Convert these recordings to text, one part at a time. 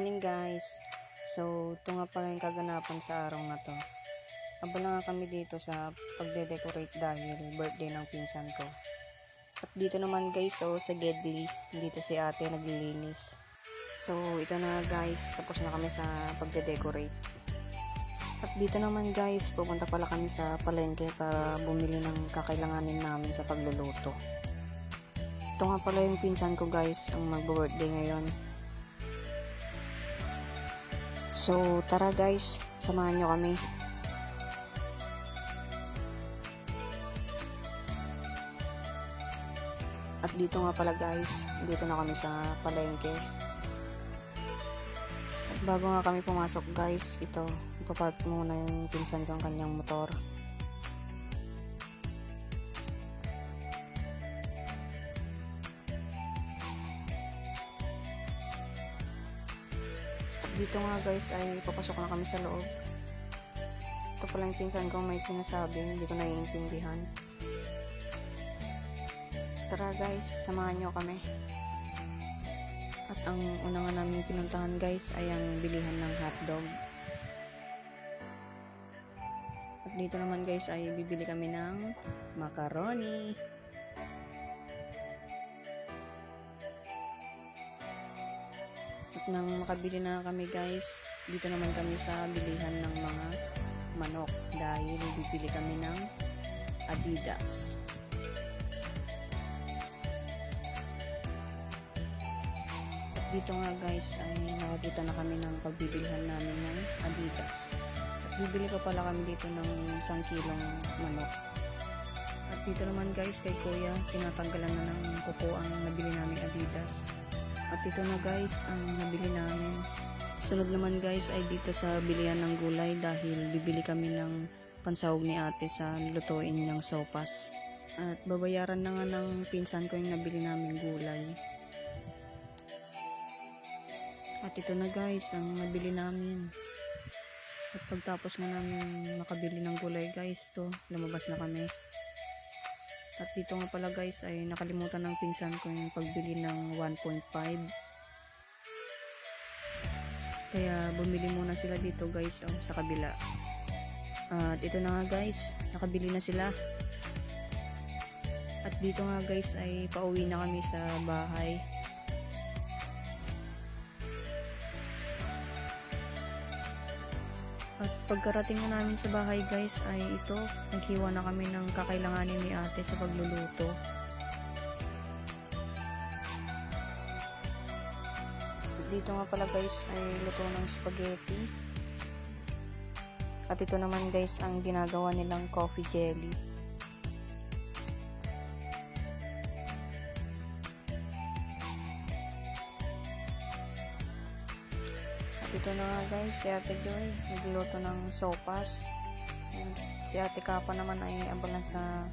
morning guys. So, ito nga pala yung kaganapan sa araw na to. Abala nga kami dito sa pagde-decorate dahil birthday ng pinsan ko. At dito naman guys, sa Gedli, dito si ate naglilinis. So, ito na guys, tapos na kami sa pagde-decorate. At dito naman guys, pupunta pala kami sa palengke para bumili ng kakailanganin namin sa pagluluto. Ito nga pala yung pinsan ko guys, ang mag-birthday ngayon. So, tara guys, samahan nyo kami. At dito nga pala guys, dito na kami sa palengke. At bago nga kami pumasok guys, ito, ipapark muna yung pinsan ko ang kanyang motor. Dito nga guys ay papasok na kami sa loob. Ito pala yung pinsan ko may sinasabi, hindi ko naiintindihan. Tara guys, samahan nyo kami. At ang una nga namin pinuntahan guys ay ang bilihan ng hotdog. At dito naman guys ay bibili kami ng macaroni. At nang makabili na kami guys, dito naman kami sa bilihan ng mga manok dahil bibili kami ng Adidas. At dito nga guys ay nakakita na kami ng pagbibilhan namin ng Adidas. At bibili pa pala kami dito ng 1 kilong manok. At dito naman guys kay kuya, tinatanggalan na ng kuko ang nabili naming Adidas. At ito na guys ang nabili namin. Sunod naman guys ay dito sa bilihan ng gulay dahil bibili kami ng pansahog ni ate sa lutuin niyang sopas. At babayaran na nga ng pinsan ko yung nabili namin gulay. At ito na guys ang nabili namin. At pagtapos nga namin makabili ng gulay guys, to lumabas na kami. At dito nga pala guys ay nakalimutan ng pinsan ko yung pagbili ng 1.5. Kaya bumili muna sila dito guys sa kabila. At ito na nga guys, nakabili na sila. At dito nga guys ay pauwi na kami sa bahay. At pagkarating na namin sa bahay guys ay ito, naghiwa na kami ng kakailanganin ni ate sa pagluluto. Dito nga pala guys ay luto ng spaghetti. At ito naman guys ang ginagawa nilang coffee jelly. Dito na nga guys, si Ate Joy nagluto ng sopas. Si Ate Kapa naman ay abalan sa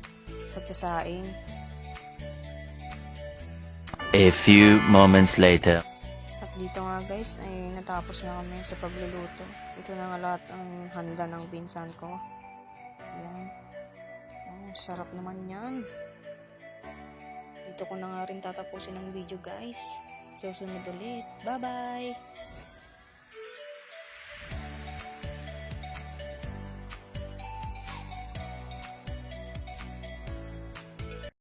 pagsasaing. A few moments later. At dito nga guys ay natapos na kami sa pagluluto. Ito na nga lahat ang handa ng pinsan ko. Ayan. Oh, sarap naman yan. Dito ko na nga rin tatapusin ang video guys. Susunod ulit. Bye bye!